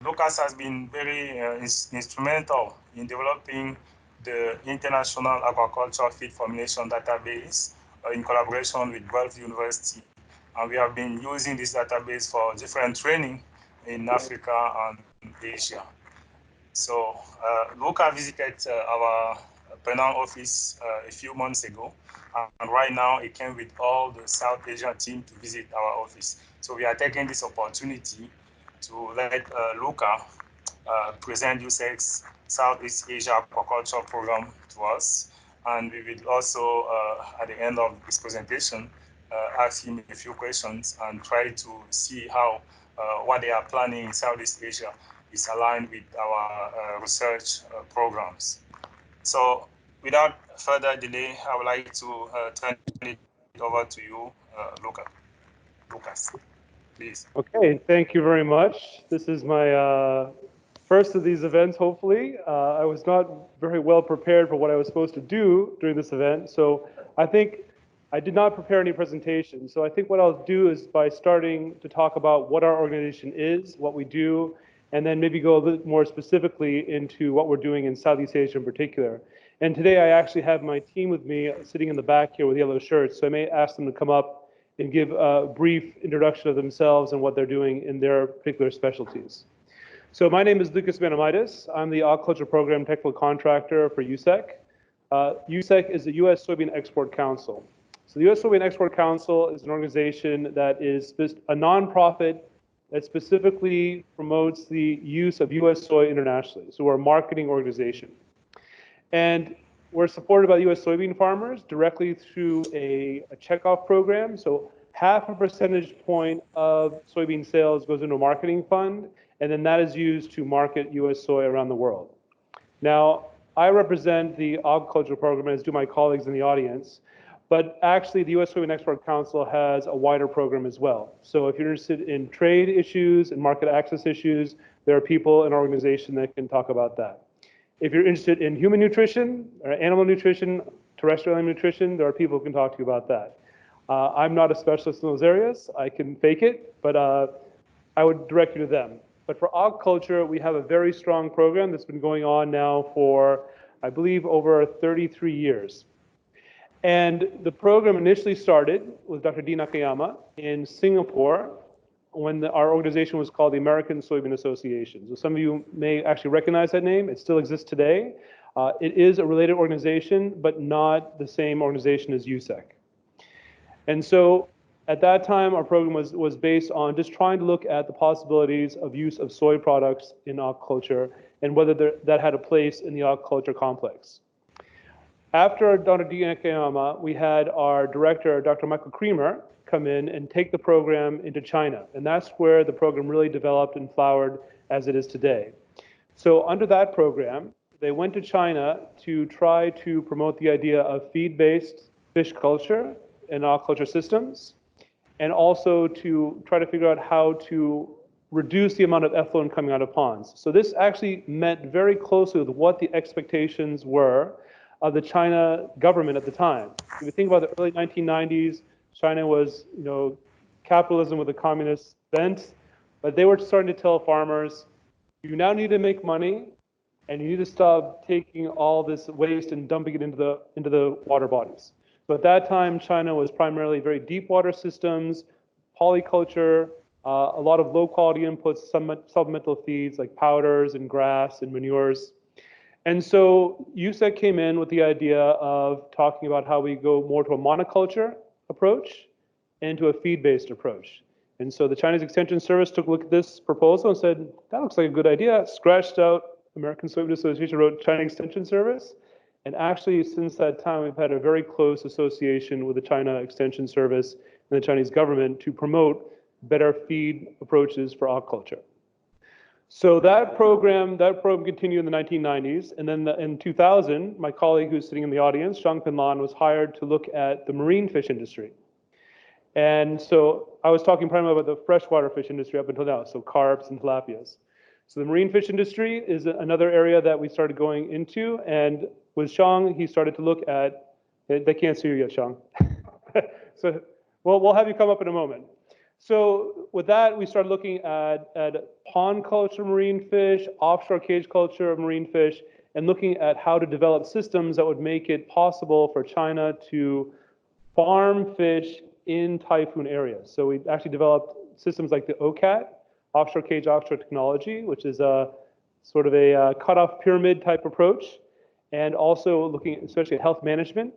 Lukas has been very instrumental in developing the International Aquaculture Feed Formulation Database in collaboration with Gulf University. And we have been using this database for different training in Africa and Asia. So Luca visited our Penang office a few months ago, and right now he came with all the South Asian team to visit our office. So we are taking this opportunity to let Luca present USSEC's Southeast Asia Aquaculture Program to us, and we will also, at the end of this presentation, ask him a few questions and try to see how what they are planning in Southeast Asia is aligned with our research programs. So without further delay, I would like to turn it over to you, Lukas, please. Okay, thank you very much. This is my first of these events, hopefully. I was not very well prepared for what I was supposed to do during this event, so I think I did not prepare any presentation. So I think what I'll do is by starting to talk about what our organization is, what we do, and then maybe go a little more specifically into what we're doing in Southeast Asia in particular. And today I actually have my team with me sitting in the back here with yellow shirts, so I may ask them to come up and give a brief introduction of themselves and what they're doing in their particular specialties. So my name is Lukas Manomaitis. I'm the Aquaculture Program Technical Contractor for USSEC. USSEC is the US Soybean Export Council. So the US Soybean Export Council is an organization that is a nonprofit that specifically promotes the use of US soy internationally. So we're a marketing organization. And we're supported by US soybean farmers directly through a checkoff program. So half a percentage point of soybean sales goes into a marketing fund, and then that is used to market US soy around the world. Now, I represent the Aquaculture Program, as do my colleagues in the audience, but actually the US Soybean Export Council has a wider program as well. So if you're interested in trade issues and market access issues, there are people in our organization that can talk about that. If you're interested in human nutrition, or animal nutrition, terrestrial animal nutrition, there are people who can talk to you about that. I'm not a specialist in those areas. I can fake it, but I would direct you to them. But for aquaculture, we have a very strong program that's been going on now for, I believe, over 33 years. And the program initially started with Dr. D. Nakayama in Singapore when our organization was called the American Soybean Association. So some of you may actually recognize that name. It still exists today. It is a related organization, but not the same organization as USSEC. And so at that time, our program was based on just trying to look at the possibilities of use of soy products in aquaculture and whether that had a place in the aquaculture complex. After Dr. D. Nakayama, we had our director, Dr. Michael Creamer, come in and take the program into China. And that's where the program really developed and flowered as it is today. So under that program, they went to China to try to promote the idea of feed-based fish culture and aquaculture systems, and also to try to figure out how to reduce the amount of effluent coming out of ponds. So this actually met very closely with what the expectations were of the China government at the time. If you think about the early 1990s, China was, capitalism with a communist bent, but they were starting to tell farmers, you now need to make money, and you need to stop taking all this waste and dumping it into the water bodies. So at that time, China was primarily very deep water systems, polyculture, a lot of low quality inputs, supplemental feeds like powders and grass and manures. And so USSEC came in with the idea of talking about how we go more to a monoculture approach and to a feed-based approach. And so the Chinese Extension Service took a look at this proposal and said, that looks like a good idea, scratched out American Soybean Association, wrote China Extension Service. And actually, since that time, we've had a very close association with the China Extension Service and the Chinese government to promote better feed approaches for aquaculture. So that program continued in the 1990s, and then in 2000, my colleague who's sitting in the audience, Zhang Pinlan, was hired to look at the marine fish industry. And so I was talking primarily about the freshwater fish industry up until now, so carps and tilapias. So the marine fish industry is another area that we started going into, and with Zhang, he started to look at, they can't see you yet, Zhang. So we'll have you come up in a moment. So with that, we started looking at pond culture marine fish, offshore cage culture of marine fish, and looking at how to develop systems that would make it possible for China to farm fish in typhoon areas. So we actually developed systems like the OCAT, offshore cage offshore technology, which is a sort of a cutoff pyramid type approach, and also looking especially at health management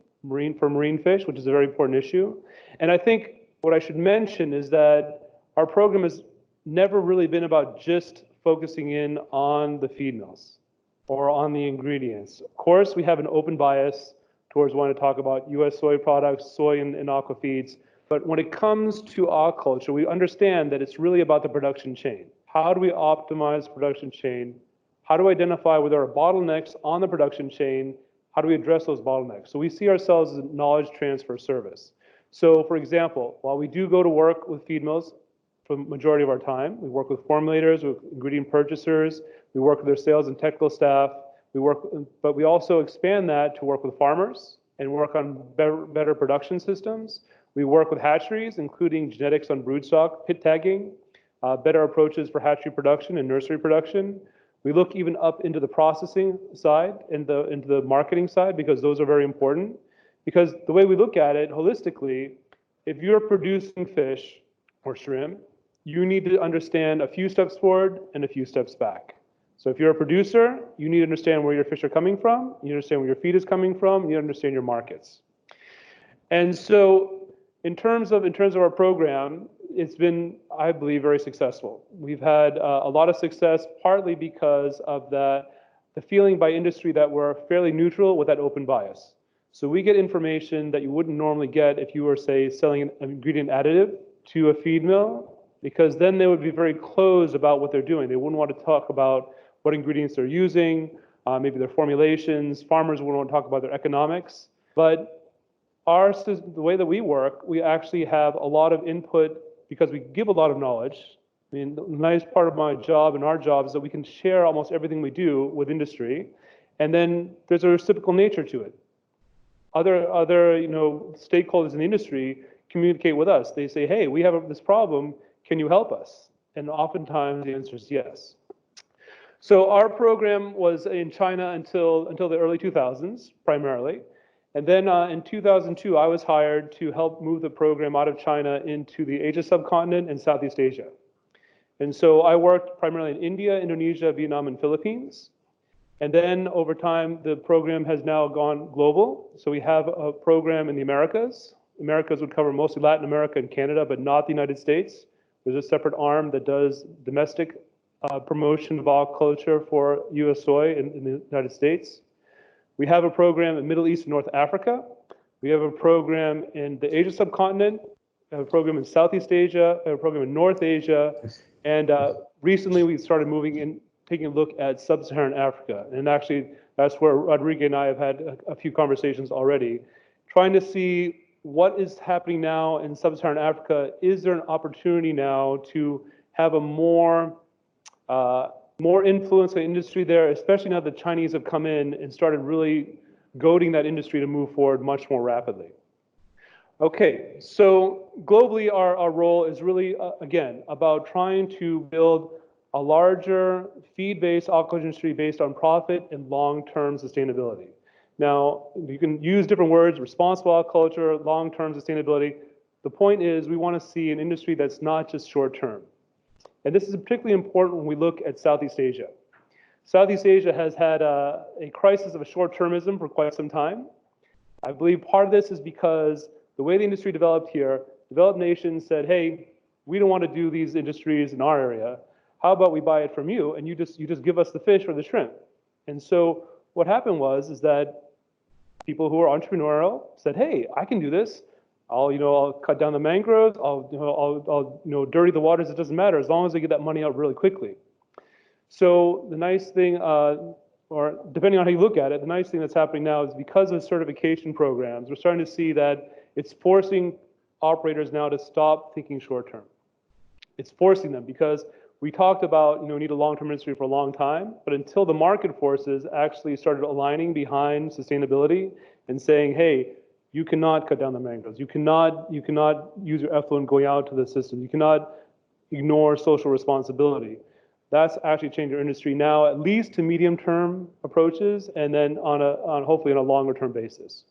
for marine fish, which is a very important issue. And I think what I should mention is that our program has never really been about just focusing in on the feed mills or on the ingredients. Of course, we have an open bias towards wanting to talk about U.S. soy products, soy and aqua feeds. But when it comes to aquaculture, we understand that it's really about the production chain. How do we optimize production chain? How do we identify where there are bottlenecks on the production chain? How do we address those bottlenecks? So we see ourselves as a knowledge transfer service. So for example, while we do go to work with feed mills for the majority of our time, we work with formulators, with ingredient purchasers, we work with their sales and technical staff, but we also expand that to work with farmers and work on better production systems. We work with hatcheries, including genetics on broodstock, pit tagging, better approaches for hatchery production and nursery production. We look even up into the processing side and into the marketing side, because those are very important. Because the way we look at it holistically, if you're producing fish or shrimp, you need to understand a few steps forward and a few steps back. So if you're a producer, you need to understand where your fish are coming from, you understand where your feed is coming from, you understand your markets. And so in terms of our program, it's been, I believe, very successful. We've had a lot of success, partly because of the feeling by industry that we're fairly neutral with that open bias. So we get information that you wouldn't normally get if you were, say, selling an ingredient additive to a feed mill, because then they would be very closed about what they're doing. They wouldn't want to talk about what ingredients they're using, maybe their formulations. Farmers wouldn't want to talk about their economics. But the way that we work, we actually have a lot of input because we give a lot of knowledge. I mean, the nice part of my job and our job is that we can share almost everything we do with industry, and then there's a reciprocal nature to it. Other stakeholders in the industry communicate with us. They say, hey, we have this problem, can you help us? And oftentimes the answer is yes. So our program was in China until the early 2000s, primarily. And then in 2002, I was hired to help move the program out of China into the Asia subcontinent and Southeast Asia. And so I worked primarily in India, Indonesia, Vietnam, and Philippines. And then over time, the program has now gone global. So we have a program in the Americas. Americas would cover mostly Latin America and Canada, but not the United States. There's a separate arm that does domestic promotion of aquaculture for U.S. soy in the United States. We have a program in Middle East and North Africa. We have a program in the Asia subcontinent. We have a program in Southeast Asia. We have a program in North Asia. And recently we started moving in, taking a look at sub-Saharan Africa. And actually, that's where Rodrigo and I have had a few conversations already, trying to see what is happening now in sub-Saharan Africa. Is there an opportunity now to have a more influence in the industry there, especially now that the Chinese have come in and started really goading that industry to move forward much more rapidly. Okay, so globally, our role is really, again, about trying to build a larger feed-based aquaculture industry based on profit and long-term sustainability. Now, you can use different words, responsible aquaculture, long-term sustainability. The point is we want to see an industry that's not just short-term. And this is particularly important when we look at Southeast Asia. Southeast Asia has had a crisis of a short-termism for quite some time. I believe part of this is because the way the industry developed here, developed nations said, hey, we don't want to do these industries in our area. How about we buy it from you and you just give us the fish or the shrimp? And so what happened is that people who are entrepreneurial said, hey, I can do this. I'll cut down the mangroves. I'll dirty the waters. It doesn't matter as long as I get that money out really quickly. So the nice thing, or depending on how you look at it, the nice thing that's happening now is because of certification programs, we're starting to see that it's forcing operators now to stop thinking short term. It's forcing them because we talked about, we need a long-term industry for a long time, but until the market forces actually started aligning behind sustainability and saying, hey, you cannot cut down the mangroves. You cannot use your effluent going out to the system. You cannot ignore social responsibility. That's actually changed our industry now, at least to medium-term approaches, and then on hopefully on a longer-term basis.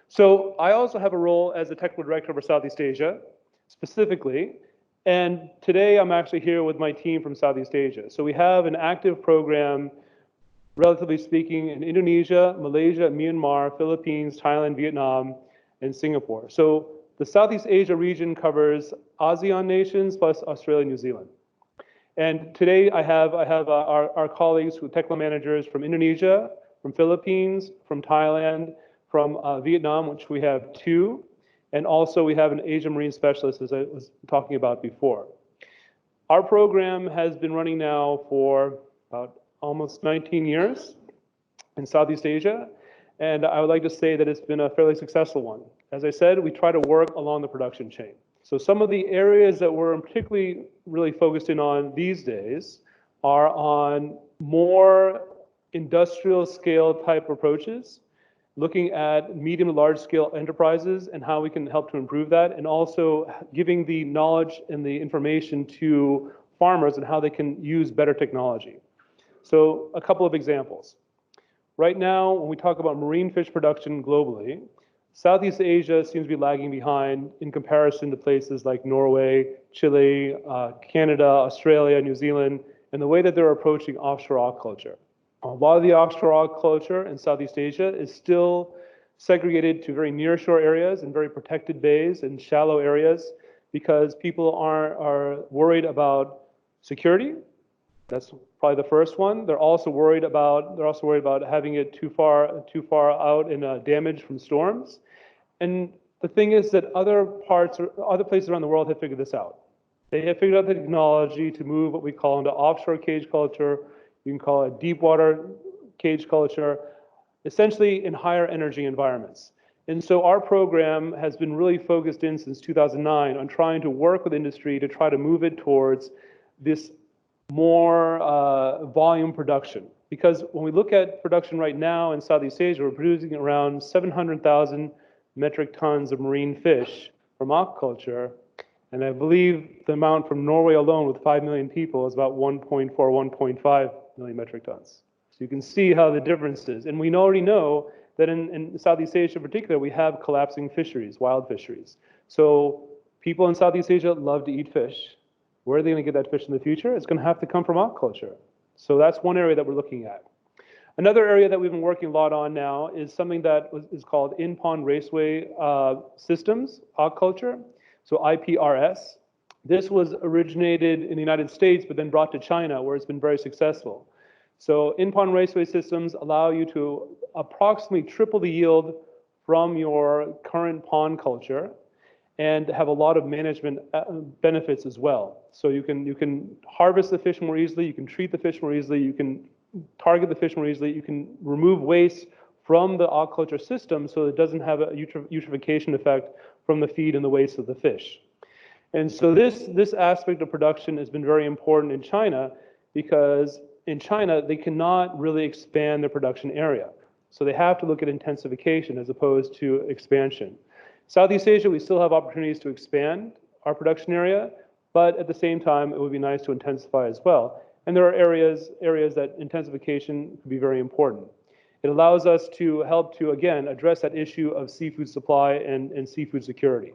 So I also have a role as the technical director for Southeast Asia, specifically, and today I'm actually here with my team from Southeast Asia. So we have an active program, relatively speaking, in Indonesia, Malaysia, Myanmar, Philippines, Thailand, Vietnam, and Singapore. So the Southeast Asia region covers ASEAN nations plus Australia and New Zealand. And today I have our colleagues, technical managers from Indonesia, from Philippines, from Thailand, from Vietnam, which we have 2, and also we have an Asian marine specialist, as I was talking about before. Our program has been running now for about almost 19 years in Southeast Asia, and I would like to say that it's been a fairly successful one. As I said, we try to work along the production chain. So some of the areas that we're particularly really focused in on these days are on more industrial scale type approaches, looking at medium to large scale enterprises and how we can help to improve that, and also giving the knowledge and the information to farmers and how they can use better technology. So a couple of examples. Right now, when we talk about marine fish production globally, Southeast Asia seems to be lagging behind in comparison to places like Norway, Chile, Canada, Australia, New Zealand, and the way that they're approaching offshore aquaculture. A lot of the offshore aquaculture in Southeast Asia is still segregated to very nearshore areas and very protected bays and shallow areas because people are worried about security. That's probably the first one. They're also worried about having it too far out and damage from storms. And the thing is that other places around the world have figured this out. They have figured out the technology to move what we call into offshore cage culture. You can call it deep water cage culture, essentially in higher energy environments. And so our program has been really focused in since 2009 on trying to work with industry to try to move it towards this more volume production. Because when we look at production right now in Southeast Asia, we're producing around 700,000 metric tons of marine fish from aquaculture. And I believe the amount from Norway alone with 5 million people is about 1.4, 1.5 million metric tons. So you can see how the difference is. And we already know that in Southeast Asia in particular, we have collapsing fisheries, wild fisheries. So people in Southeast Asia love to eat fish. Where are they going to get that fish in the future? It's going to have to come from aquaculture. So that's one area that we're looking at. Another area that we've been working a lot on now is something that is called in-pond raceway systems, aquaculture, so IPRS. This was originated in the United States, but then brought to China, where it's been very successful. So in-pond raceway systems allow you to approximately triple the yield from your current pond culture and have a lot of management benefits as well. So you can harvest the fish more easily, you can treat the fish more easily, you can target the fish more easily, you can remove waste from the aquaculture system so it doesn't have a eutrophication effect from the feed and the waste of the fish. And so this aspect of production has been very important in China because in China, they cannot really expand their production area. So they have to look at intensification as opposed to expansion. Southeast Asia, we still have opportunities to expand our production area, but at the same time, it would be nice to intensify as well. And there are areas that intensification could be very important. It allows us to help to, again, address that issue of seafood supply and seafood security.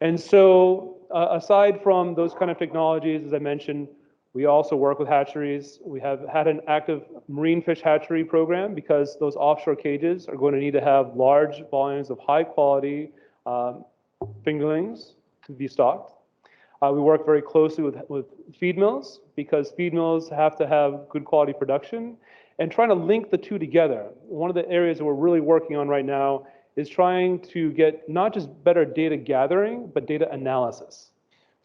And so aside from those kind of technologies, as I mentioned, we also work with hatcheries. We have had an active marine fish hatchery program because those offshore cages are going to need to have large volumes of high quality fingerlings to be stocked. We work very closely with feed mills because feed mills have to have good quality production and trying to link the two together. One of the areas that we're really working on right now is trying to get not just better data gathering, but data analysis.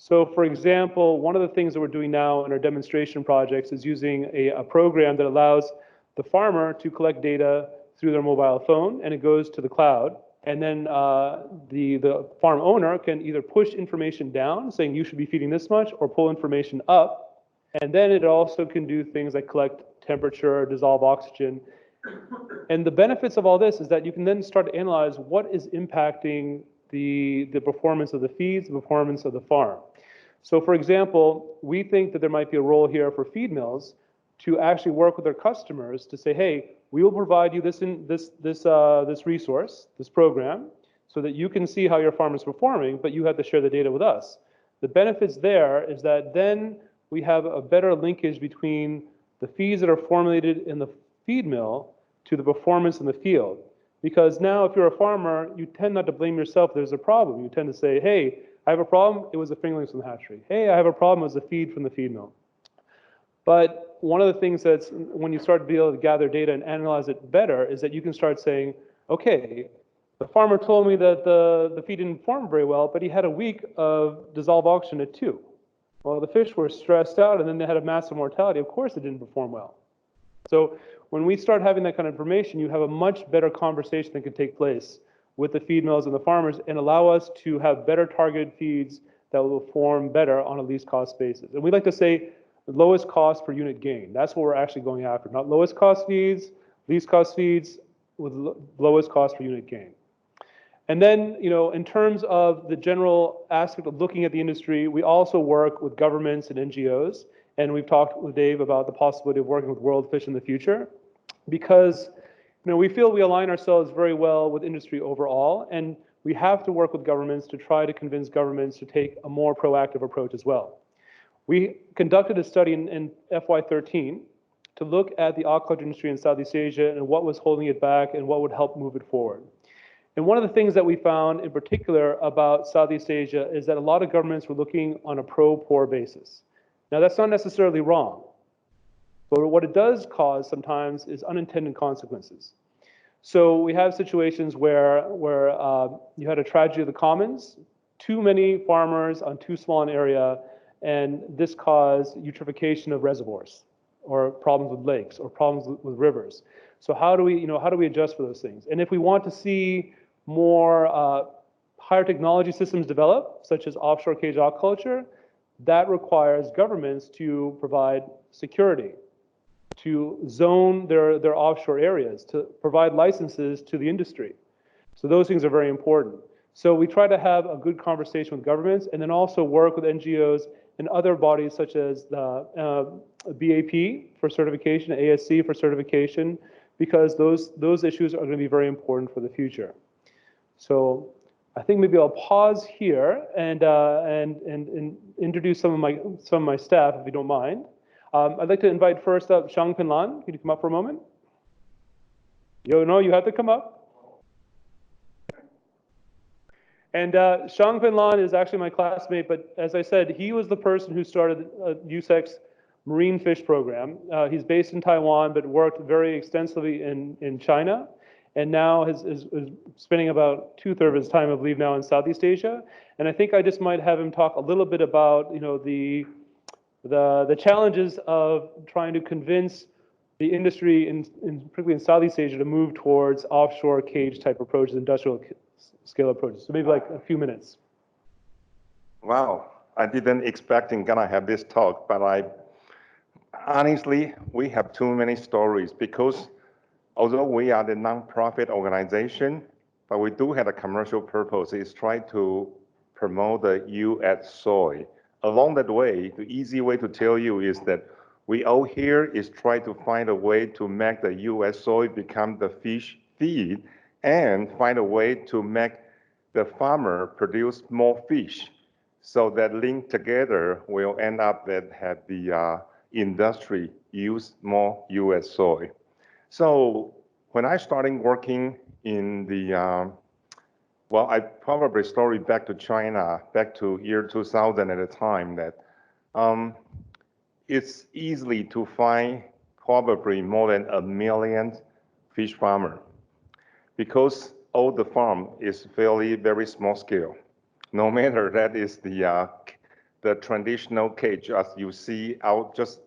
So for example, one of the things that we're doing now in our demonstration projects is using a program that allows the farmer to collect data through their mobile phone, and it goes to the cloud. And then the farm owner can either push information down, saying you should be feeding this much, or pull information up. And then it also can do things like collect temperature, dissolve oxygen. And the benefits of all this is that you can then start to analyze what is impacting the performance of the feeds, the performance of the farm. So for example, we think that there might be a role here for feed mills to actually work with their customers to say, hey, we will provide you this resource, this program, so that you can see how your farm is performing, but you have to share the data with us. The benefits there is that then we have a better linkage between the feeds that are formulated in the feed mill to the performance in the field. Because now if you're a farmer, you tend not to blame yourself if there's a problem. You tend to say, hey, I have a problem, it was the fingerlings from the hatchery. Hey, I have a problem, it was the feed from the feed mill. But one of the things that's, when you start to be able to gather data and analyze it better, is that you can start saying, okay, the farmer told me that the feed didn't perform very well, but he had a week of dissolved oxygen at 2. Well, the fish were stressed out and then they had a massive mortality. Of course it didn't perform well. So when we start having that kind of information, you have a much better conversation that can take place with the feed mills and the farmers and allow us to have better targeted feeds that will perform better on a least cost basis. And we like to say lowest cost per unit gain. That's what we're actually going after, not lowest cost feeds, least cost feeds with lowest cost per unit gain. And then, in terms of the general aspect of looking at the industry, we also work with governments and NGOs. And we've talked with Dave about the possibility of working with WorldFish in the future, because we feel we align ourselves very well with industry overall, and we have to work with governments to try to convince governments to take a more proactive approach as well. We conducted a study in FY13 to look at the aquaculture industry in Southeast Asia and what was holding it back and what would help move it forward. And one of the things that we found in particular about Southeast Asia is that a lot of governments were looking on a pro-poor basis. Now, that's not necessarily wrong, but what it does cause sometimes is unintended consequences. So we have situations where you had a tragedy of the commons, too many farmers on too small an area, and this caused eutrophication of reservoirs, or problems with lakes, or problems with rivers. So how do we adjust for those things? And if we want to see more higher technology systems develop, such as offshore cage aquaculture, that requires governments to provide security, to zone their offshore areas, to provide licenses to the industry. So those things are very important. So we try to have a good conversation with governments and then also work with NGOs and other bodies such as the BAP for certification, ASC for certification, because those issues are going to be very important for the future. So I think maybe I'll pause here and introduce some of my staff, if you don't mind. I'd like to invite first up Xiangpin Lan. Can you come up for a moment? No, you have to come up. And Xiangpin Lan is actually my classmate, but as I said, he was the person who started USSEC's marine fish program. He's based in Taiwan, but worked very extensively in China, and now is spending about 2/3 of his time, I believe, now in Southeast Asia. And I think I just might have him talk a little bit about the challenges of trying to convince the industry, particularly in Southeast Asia, to move towards offshore cage type approaches, industrial scale approaches. So maybe like a few minutes. Wow, I didn't expect I'm gonna have this talk, but honestly, we have too many stories, because although we are the non-profit organization, but we do have a commercial purpose, is try to promote the U.S. soy. Along that way, the easy way to tell you is that we all here is try to find a way to make the U.S. soy become the fish feed, and find a way to make the farmer produce more fish. So that link together will end up that have the industry use more U.S. soy. So when I started working in the, well, I probably started back to China, back to year 2000 at a time that it's easy to find probably more than 1 million fish farmer, because all the farm is very small scale. No matter that is the traditional cage, as you see out just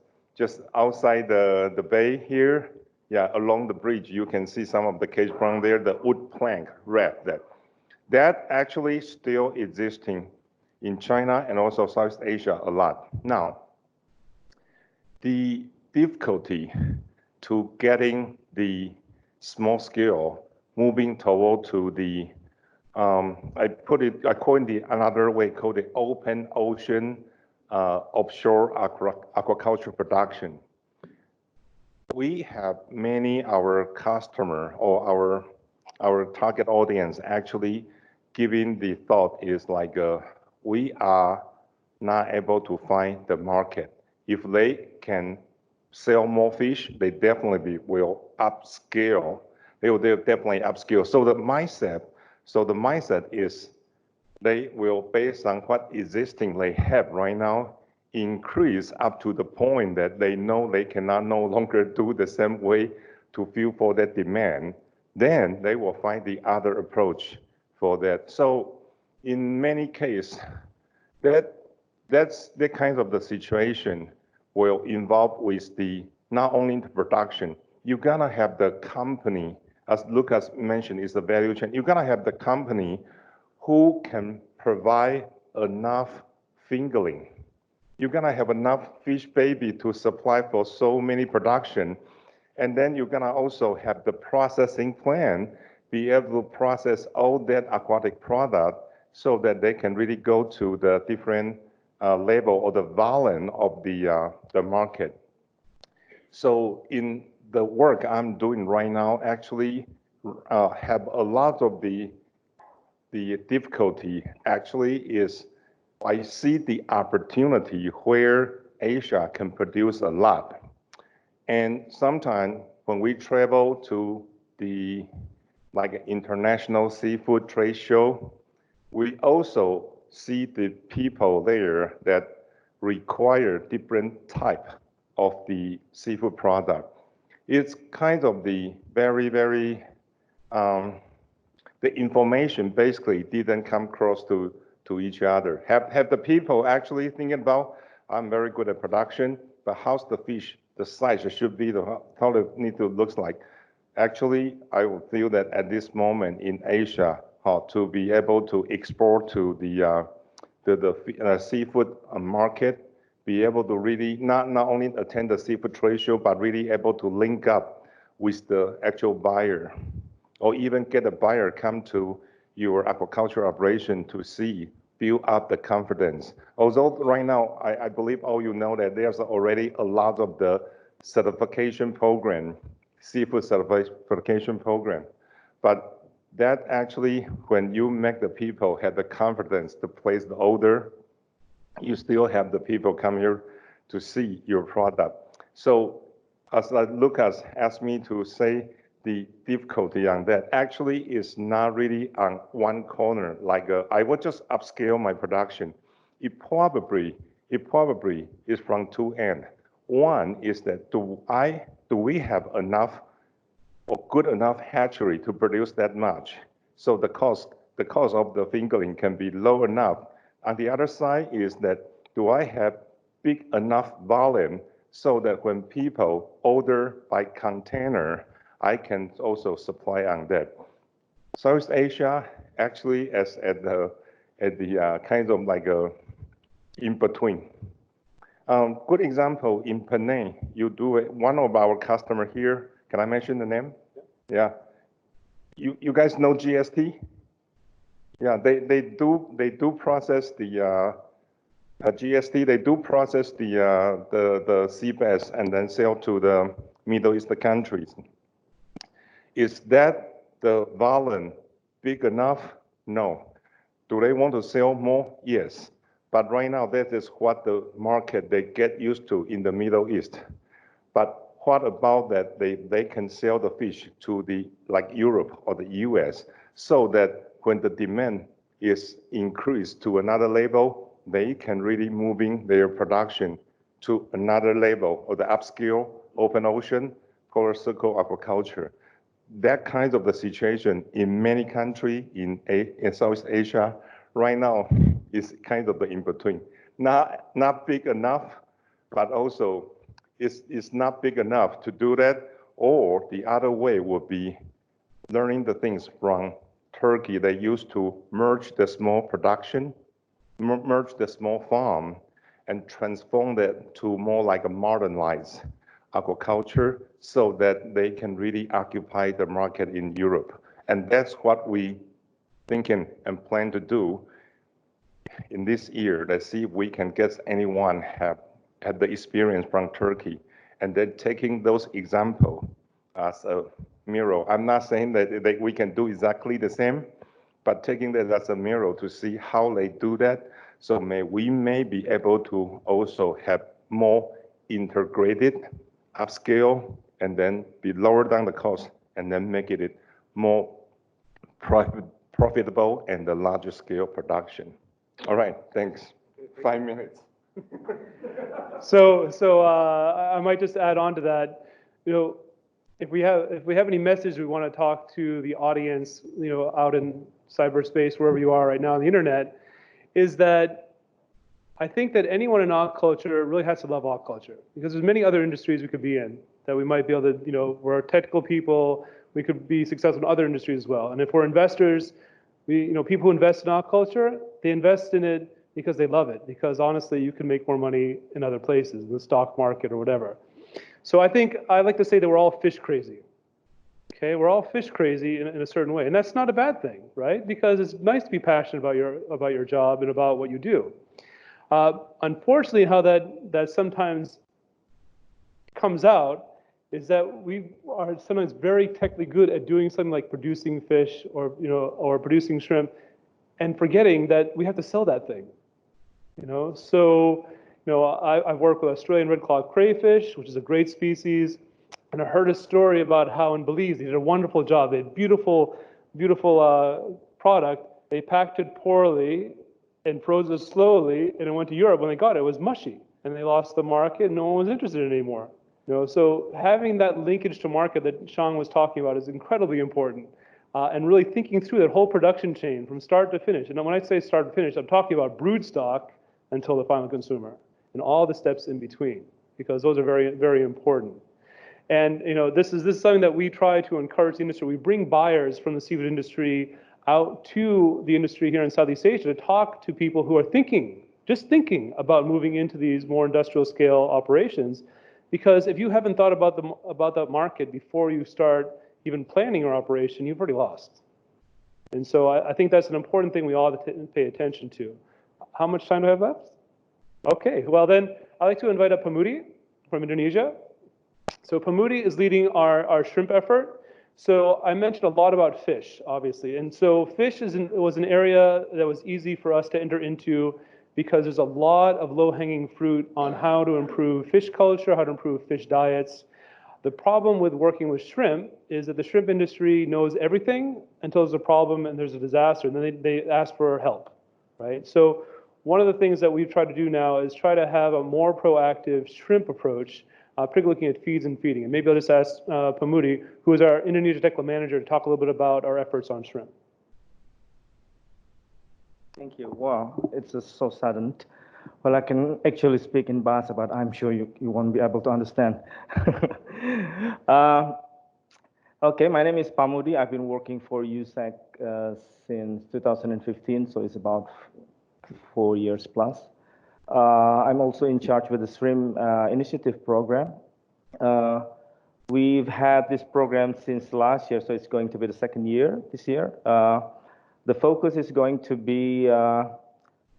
outside the bay here, yeah, along the bridge, you can see some of the cage from there, the wood plank wrap that actually still existing in China and also Southeast Asia a lot. Now, the difficulty to getting the small scale, moving toward to the, I call it another way called the open ocean offshore aquaculture production. We have many our customer or our target audience actually giving the thought is like we are not able to find the market. If they can sell more fish, they definitely will upscale. They'll definitely upscale. So the mindset is they will, based on what existing they have right now, increase up to the point that they know they cannot no longer do the same way to fulfill that demand. Then they will find the other approach for that. So in many cases, that's the kind of the situation will involve with the not only the production, you're gonna have the company, as Lukas mentioned, is the value chain. You're gonna have the company who can provide enough fingerling. You're gonna have enough fish baby to supply for so many production. And then you're gonna also have the processing plant be able to process all that aquatic product so that they can really go to the different level or the volume of the market. So in the work I'm doing right now, actually have a lot of the difficulty actually is I see the opportunity where Asia can produce a lot. And sometimes when we travel to the like international seafood trade show, we also see the people there that require different type of the seafood product. It's kind of the very, very, the information basically didn't come across to each other. Have the people actually thinking about, I'm very good at production, but how's the fish, the size should be, how it need to look like. Actually, I would feel that at this moment in Asia, to be able to export to the seafood market, be able to really not only attend the seafood trade show, but really able to link up with the actual buyer, or even get a buyer come to your aquaculture operation to see, build up the confidence. Although right now, I believe all you know that there's already a lot of the certification program, seafood certification program, but that actually, when you make the people have the confidence to place the order, you still have the people come here to see your product. So as Lukas asked me to say, the difficulty on that actually is not really on one corner, like I would just upscale my production. It probably is from two ends. One is that do we have enough or good enough hatchery to produce that much? So the cost of the fingerling can be low enough. On the other side is that do I have big enough volume so that when people order by container, I can also supply on that. Southeast Asia actually is at the kind of like a in between. Good example in Penang, you do it. One of our customer here. Can I mention the name? Yeah. You guys know GST? Yeah, they do process the GST. They do process the sea bass and then sell to the Middle Eastern countries. Is that the volume big enough? No. Do they want to sell more? Yes. But right now, that is what the market they get used to in the Middle East. But what about that they can sell the fish to the like Europe or the US so that when the demand is increased to another level, they can really moving their production to another level or the upscale open ocean polar circle aquaculture. That kind of the situation in many countries in Southeast Asia right now is kind of the in between. Not big enough, but also it's not big enough to do that. Or the other way would be learning the things from Turkey. They used to merge the small production, merge the small farm, and transform that to more like a modernized aquaculture so that they can really occupy the market in Europe. And that's what we thinking and plan to do in this year. Let's see if we can get anyone have had the experience from Turkey, and then taking those examples as a mirror. I'm not saying that we can do exactly the same, but taking that as a mirror to see how they do that. So we may be able to also have more integrated, upscale, and then be lower down the cost, and then make it more profitable and the larger scale production. All right, thanks. 5 minutes. I might just add on to that. You know, if we have any message we want to talk to the audience, you know, out in cyberspace, wherever you are right now on the internet, is that I think that anyone in aquaculture really has to love aquaculture, because there's many other industries we could be in that we might be able to, you know, we're technical people, we could be successful in other industries as well. And if we're investors, people who invest in aquaculture, they invest in it because they love it, because honestly, you can make more money in other places, in the stock market or whatever. So I think I like to say that we're all fish crazy. Okay, we're all fish crazy in a certain way, and that's not a bad thing, right? Because it's nice to be passionate about your job and about what you do. Unfortunately, how that sometimes comes out is that we are sometimes very technically good at doing something like producing fish or producing shrimp, and forgetting that we have to sell that thing. So I've worked with Australian red-clawed crayfish, which is a great species, and I heard a story about how in Belize they did a wonderful job. They had beautiful product. They packed it poorly and froze it slowly, and it went to Europe. When they got it, it was mushy, and they lost the market. And no one was interested in it anymore. So having that linkage to market that Shang was talking about is incredibly important, and really thinking through that whole production chain from start to finish. And when I say start to finish, I'm talking about brood stock until the final consumer, and all the steps in between, because those are very, very important. And this is something that we try to encourage the industry. We bring buyers from the seafood industry out to the industry here in Southeast Asia to talk to people who are just thinking about moving into these more industrial scale operations. Because if you haven't thought about that market before you start even planning your operation, you've already lost. And so I think that's an important thing we all have to pay attention to. How much time do I have left? Okay, well then, I'd like to invite up Pamudi from Indonesia. So Pamudi is leading our shrimp effort. So I mentioned a lot about fish, obviously. And so fish was an area that was easy for us to enter into, because there's a lot of low-hanging fruit on how to improve fish culture, how to improve fish diets. The problem with working with shrimp is that the shrimp industry knows everything until there's a problem and there's a disaster, and then they ask for help, right? So one of the things that we've tried to do now is try to have a more proactive shrimp approach, particularly looking at feeds and feeding. And maybe I'll just ask Pamudi, who is our Indonesia Technical Manager, to talk a little bit about our efforts on shrimp. Thank you. Wow, it's so sudden. Well, I can actually speak in Bahasa, but I'm sure you won't be able to understand. Okay, my name is Pamudi. I've been working for USSEC since 2015, so it's about 4 years plus. I'm also in charge with the Shrimp Initiative Program. We've had this program since last year, so it's going to be the second year this year. The focus is going to be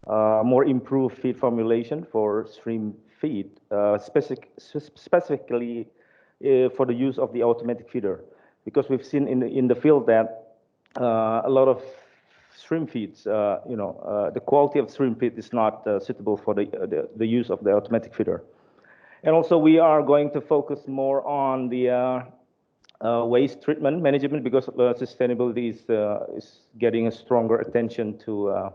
more improved feed formulation for shrimp feed, specifically for the use of the automatic feeder, because we've seen in the field that a lot of shrimp feeds, the quality of shrimp feed is not suitable for the use of the automatic feeder. And also we are going to focus more on the waste treatment management, because sustainability is getting a stronger attention to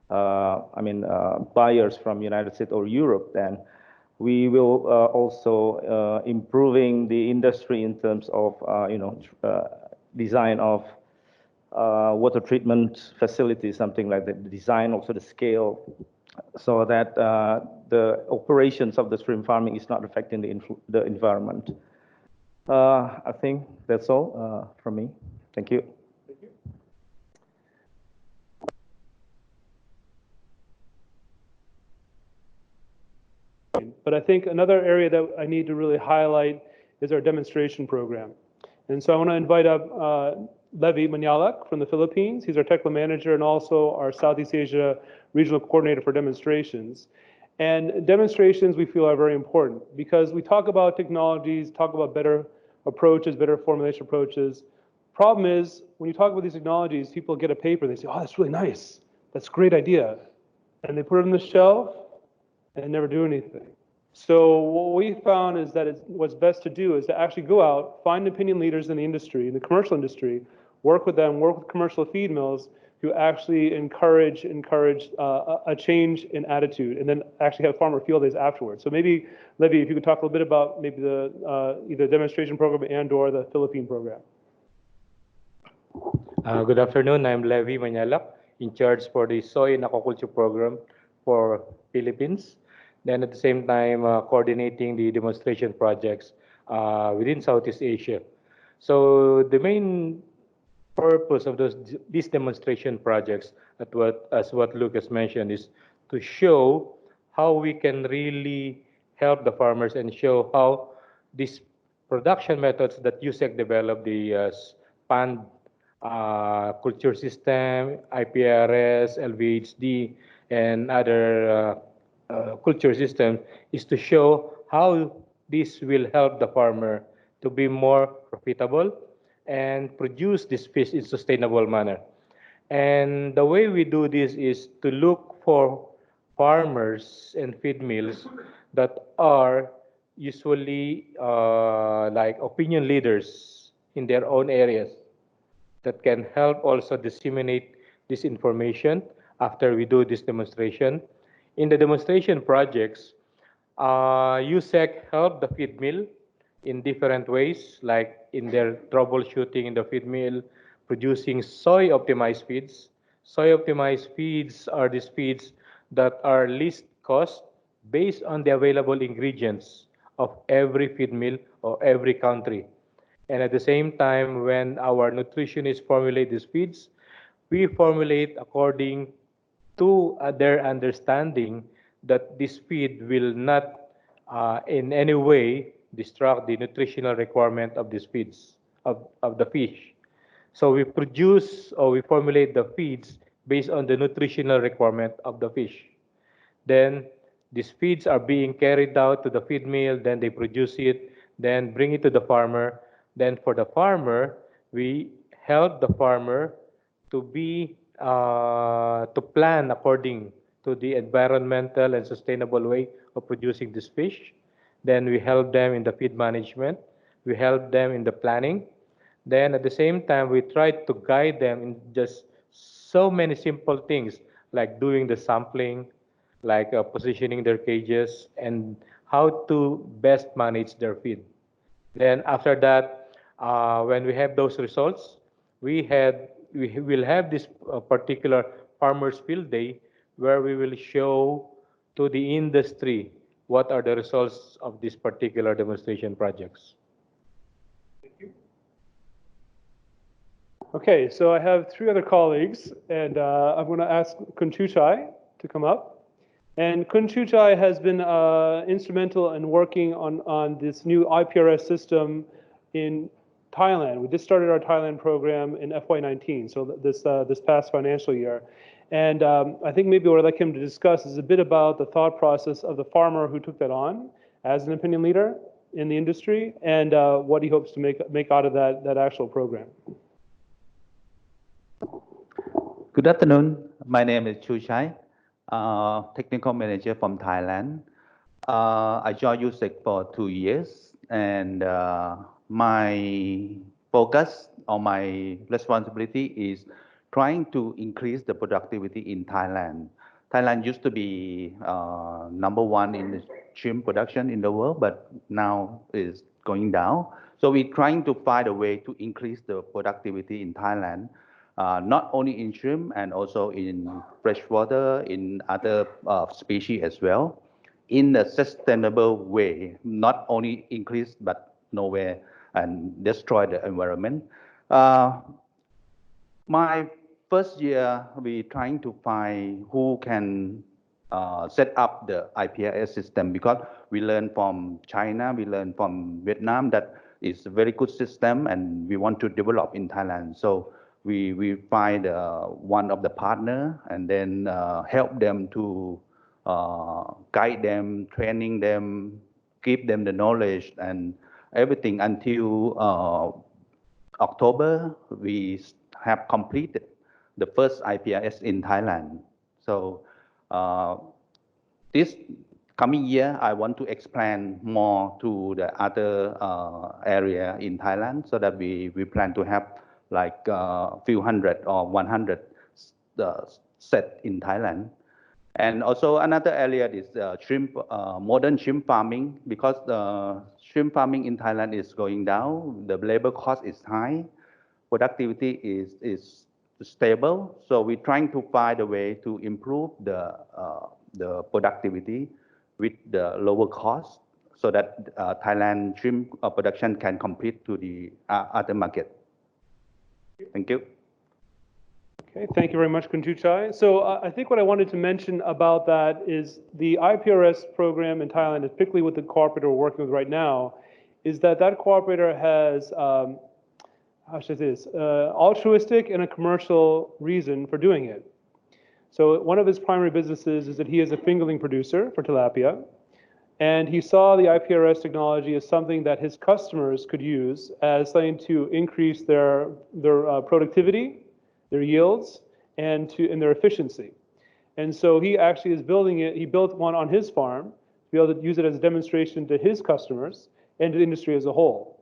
buyers from United States or Europe. Then we will also improving the industry in terms of design of water treatment facilities, something like that. The design, also the scale, so that the operations of the shrimp farming is not affecting the environment. I think that's all from me. Thank you. Thank you. But I think another area that I need to really highlight is our demonstration program. And so I want to invite up Levi Manyalak from the Philippines. He's our technical manager and also our Southeast Asia regional coordinator for demonstrations. And demonstrations we feel are very important because we talk about technologies, talk about better approaches, better formulation approaches. Problem is, when you talk about these technologies, people get a paper, they say, oh, that's really nice. That's a great idea. And they put it on the shelf and never do anything. So what we found is that what's best to do is to actually go out, find opinion leaders in the industry, in the commercial industry, work with them, work with commercial feed mills who actually encourage a change in attitude, and then actually have farmer field days afterwards. So maybe, Levi, if you could talk a little bit about maybe the either demonstration program and/or the Philippine program. Good afternoon. I'm Levi Manyalak, in charge for the Soy and Aquaculture Program for Philippines. Then at the same time, coordinating the demonstration projects within Southeast Asia. So the main purpose of these demonstration projects, as what Lukas mentioned, is to show how we can really help the farmers and show how these production methods that USSEC developed, the pond culture system, IPRS, LVHD, and other culture system, is to show how this will help the farmer to be more profitable and produce this fish in sustainable manner. And the way we do this is to look for farmers and feed mills that are usually like opinion leaders in their own areas that can help also disseminate this information after we do this demonstration. In the demonstration projects, USSEC helped the feed mill in different ways, like in their troubleshooting in the feed mill, producing soy-optimized feeds. Soy-optimized feeds are these feeds that are least cost based on the available ingredients of every feed mill or every country. And at the same time, when our nutritionists formulate these feeds, we formulate according to their understanding that this feed will not in any way distract the nutritional requirement of these feeds, of the fish. So we produce or we formulate the feeds based on the nutritional requirement of the fish. Then these feeds are being carried out to the feed mill, then they produce it, then bring it to the farmer. Then for the farmer, we help the farmer to to plan according to the environmental and sustainable way of producing this fish. Then we help them in the feed management. We help them in the planning. Then at the same time, we try to guide them in just so many simple things like doing the sampling, like positioning their cages, and how to best manage their feed. Then after that, when we have those results, we will have this particular farmers field day where we will show to the industry what are the results of these particular demonstration projects. Thank you. Okay, so I have three other colleagues, and I'm going to ask Kunchuchai to come up. And Kunchuchai has been instrumental in working on this new IPRS system in Thailand. We just started our Thailand program in FY19, so this past financial year. And I think maybe what I'd like him to discuss is a bit about the thought process of the farmer who took that on as an opinion leader in the industry, and what he hopes to make out of that actual program. Good afternoon. My name is Chuchai, technical manager from Thailand. I joined USSEC for 2 years, and my focus or my responsibility is trying to increase the productivity in Thailand. Thailand used to be #1 in the shrimp production in the world, but now is going down. So we're trying to find a way to increase the productivity in Thailand, not only in shrimp and also in freshwater, in other species as well, in a sustainable way, not only increase but nowhere and destroy the environment. My first year, we trying to find who can set up the IPRS system, because we learn from China, we learn from Vietnam that is a very good system, and we want to develop in Thailand. So we find one of the partner and then help them to guide them, training them, give them the knowledge and everything until October, we have completed the first IPRS in Thailand. So this coming year, I want to expand more to the other area in Thailand so that we plan to have like a few hundred or 100 set in Thailand. And also another area is shrimp, modern shrimp farming, because the shrimp farming in Thailand is going down. The labor cost is high. Productivity is stable. So we're trying to find a way to improve the productivity with the lower cost so that Thailand shrimp production can compete to the other market. Thank you. Okay, thank you very much, Kunchuchai. So I think what I wanted to mention about that is the IPRS program in Thailand, and particularly with the cooperator we're working with right now, is that cooperator has, how should I say this, altruistic and a commercial reason for doing it. So one of his primary businesses is that he is a fingerling producer for tilapia, and he saw the IPRS technology as something that his customers could use as something to increase their productivity, their yields, and their efficiency. And so he actually is building it. He built one on his farm to be able to use it as a demonstration to his customers and to the industry as a whole.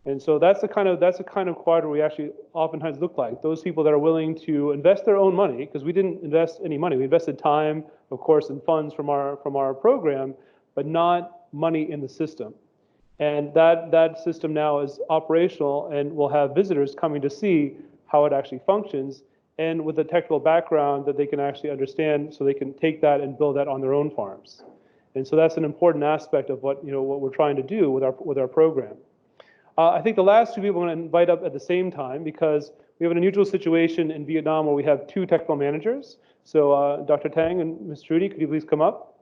And so that's the kind of cooperator we actually oftentimes look like. Those people that are willing to invest their own money, because we didn't invest any money. We invested time, of course, and funds from our program, but not money in the system. And that system now is operational and will have visitors coming to see how it actually functions, and with a technical background that they can actually understand, so they can take that and build that on their own farms. And so that's an important aspect of what we're trying to do with our program. I think the last two people I'm going to invite up at the same time, because we have an unusual situation in Vietnam where we have two technical managers. So Dr. Tang and Ms. Trudy, could you please come up?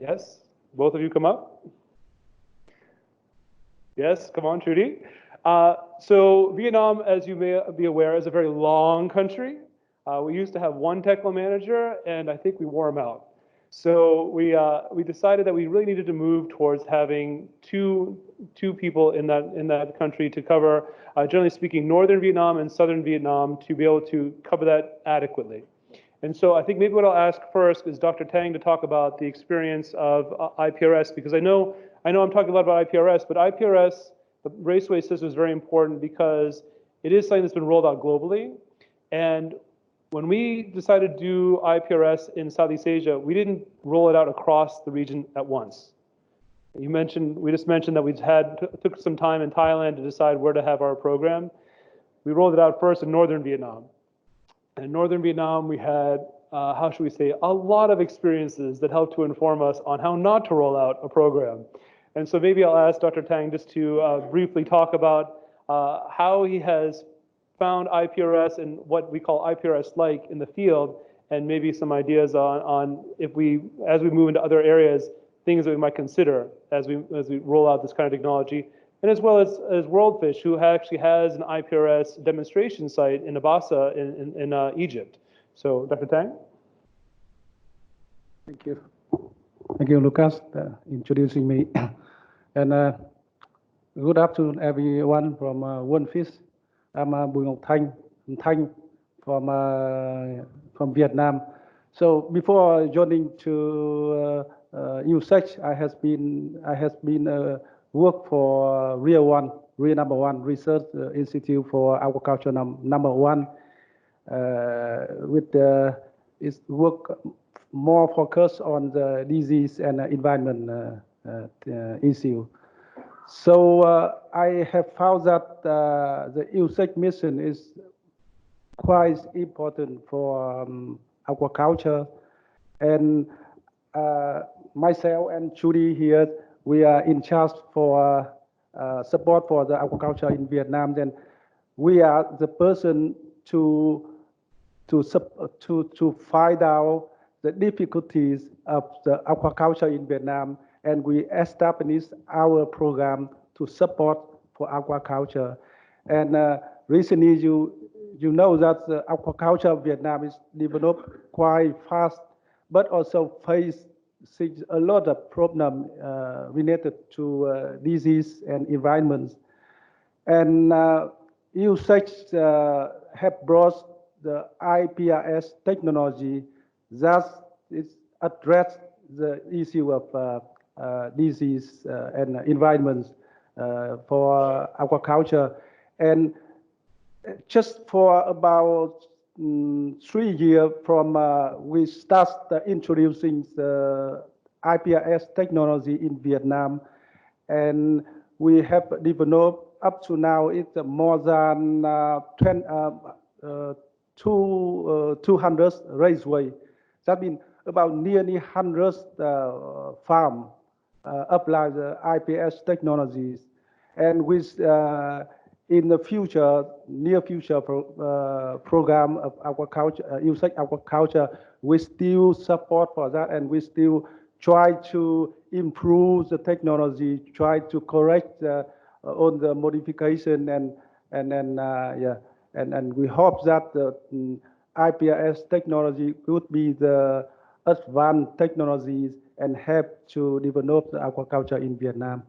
Yes, both of you come up. Yes, come on, Trudy. So Vietnam, as you may be aware, is a very long country. We used to have one technical manager, and I think we wore him out. So we decided that we really needed to move towards having two people in that country to cover, generally speaking, northern Vietnam and southern Vietnam, to be able to cover that adequately. And so I think maybe what I'll ask first is Dr. Tang to talk about the experience of IPRS, because I know I'm talking a lot about IPRS, but IPRS, the Raceway system, is very important because it is something that's been rolled out globally. And when we decided to do IPRS in Southeast Asia, we didn't roll it out across the region at once. We just mentioned that we took some time in Thailand to decide where to have our program. We rolled it out first in northern Vietnam. And in northern Vietnam, we had, how should we say, a lot of experiences that helped to inform us on how not to roll out a program. And so maybe I'll ask Dr. Tang just to briefly talk about how he has found IPRS and what we call IPRS-like in the field, and maybe some ideas on as we move into other areas, things that we might consider as we roll out this kind of technology, and as well as WorldFish, who actually has an IPRS demonstration site in Abasa in Egypt. So, Dr. Tang? Thank you. Thank you, Lukas, introducing me. And good afternoon, everyone from WorldFish. I'm Bùi Ngọc Thanh from Vietnam. So before joining to USSEC, I has been work for Real number one research institute for aquaculture number one. Its work more focused on the disease and environment issue. So I have found that the USSEC mission is quite important for aquaculture, and myself and Judy here, we are in charge for support for the aquaculture in Vietnam. Then we are the person to find out the difficulties of the aquaculture in Vietnam and we established our program to support for aquaculture. And recently, you know that the aquaculture of Vietnam is developed quite fast, but also face a lot of problems related to disease and environment. And USSEC have brought the IPRS technology that is address the issue of disease and environment for aquaculture. And just for about 3 years from we start introducing the IPRS technology in Vietnam, and we have developed up to now it's more than 200 raceway. That means about nearly 100 farm apply the IPS technologies, and with in the future, near future program of aquaculture, USSEC aquaculture, we still support for that, and we still try to improve the technology, try to correct on the modification, and we hope that the IPRS technology would be the advanced technologies and help to develop the aquaculture in Vietnam.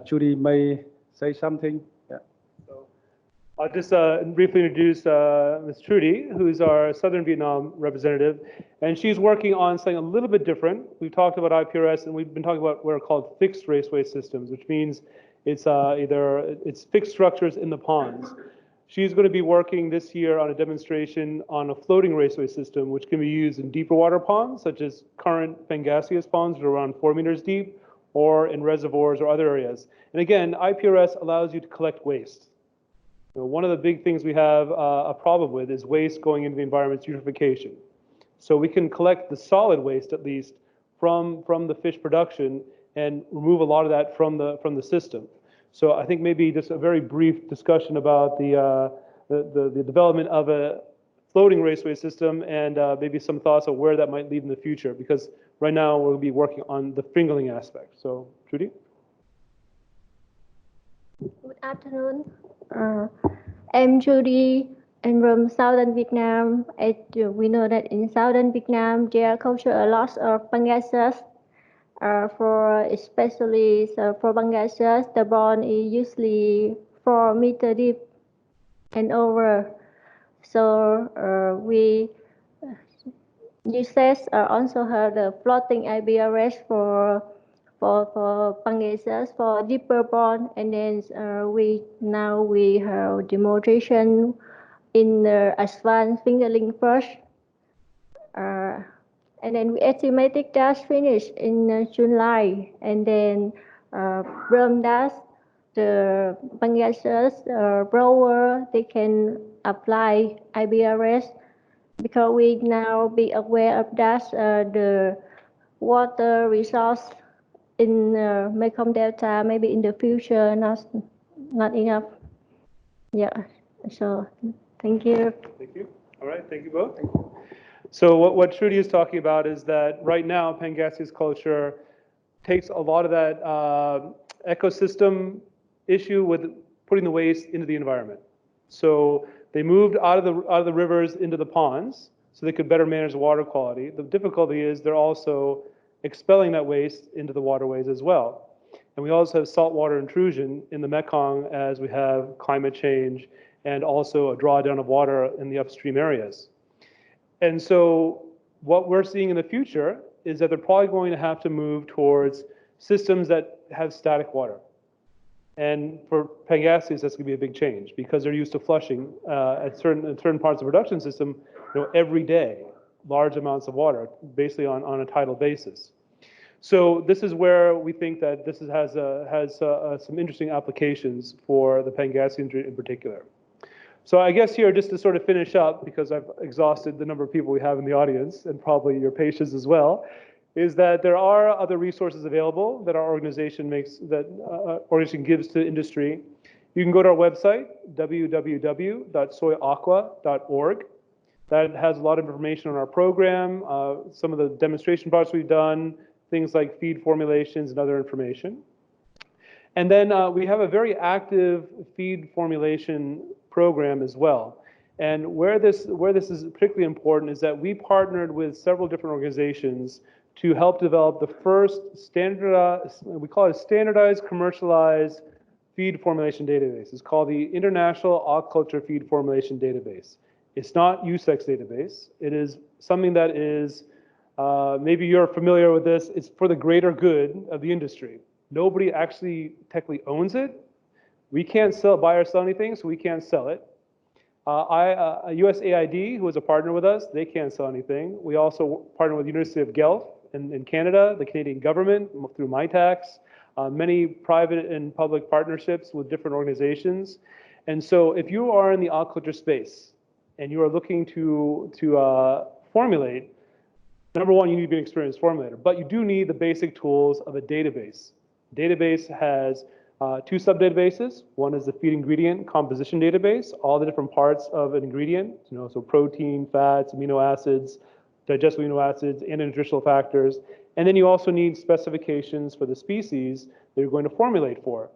Judy may say something. I'll just briefly introduce Ms. Trudy, who's our Southern Vietnam representative, and she's working on something a little bit different. We've talked about IPRS, and we've been talking about what are called fixed raceway systems, which means it's it's fixed structures in the ponds. She's going to be working this year on a demonstration on a floating raceway system, which can be used in deeper water ponds, such as current Pangasius ponds, that are around 4 meters deep, or in reservoirs or other areas. And again, IPRS allows you to collect waste. One of the big things we have a problem with is waste going into the environment's eutrophication. So we can collect the solid waste, at least, from the fish production and remove a lot of that from the system. So I think maybe just a very brief discussion about the development of a floating raceway system, and maybe some thoughts on where that might lead in the future, because right now we'll be working on the fingerling aspect. So, Trudy? Good afternoon. I'm Judy. I'm from Southern Vietnam. As we know that in Southern Vietnam, there are culture a lot of Pangasius. For especially for Pangasius, the bond is usually 4 meters deep and over. So we USSEC also have the floating IPRS for Pangasius for deeper bond, and then we have demonstration in the advanced fingerling fish. And then we estimated that finish in July, and then from that the Pangasius grower they can apply IPRS, because we now be aware of that the water resource in Mekong Delta maybe in the future not enough. So thank you. Thank you. All right, thank you both. Thank you. So what Trudy is talking about is that right now Pangasius culture takes a lot of that ecosystem issue with putting the waste into the environment. So they moved out of the rivers into the ponds so they could better manage the water quality. The difficulty is they're also expelling that waste into the waterways as well. And we also have saltwater intrusion in the Mekong as we have climate change and also a drawdown of water in the upstream areas. And so what we're seeing in the future is that they're probably going to have to move towards systems that have static water. And for Pangasius, that's going to be a big change, because they're used to flushing at certain parts of the production system, every day, large amounts of water, basically on a tidal basis. So this is where we think that this has some interesting applications for the Pangasius in particular. So I guess here, just to sort of finish up, because I've exhausted the number of people we have in the audience, and probably your patience as well, is that there are other resources available that our organization gives to industry. You can go to our website, www.soyaqua.org. That has a lot of information on our program, some of the demonstration parts we've done, things like feed formulations and other information. And then we have a very active feed formulation program as well. And where this is particularly important is that we partnered with several different organizations to help develop the first standardized, we call it a standardized commercialized feed formulation database. It's called the International Aquaculture Feed Formulation Database. It's not USSEC's database. It is something that is, maybe you're familiar with this, it's for the greater good of the industry. Nobody actually technically owns it. We can't buy or sell anything, so we can't sell it. USAID, who is a partner with us, they can't sell anything. We also partner with the University of Guelph in Canada, the Canadian government through MyTax, many private and public partnerships with different organizations. And so if you are in the aquaculture space and you are looking to formulate, number one, you need to be an experienced formulator, but you do need the basic tools of a database. Database has two sub-databases. One is the feed ingredient composition database, all the different parts of an ingredient, so protein, fats, amino acids, digestible amino acids, and nutritional factors. And then you also need specifications for the species that you're going to formulate for.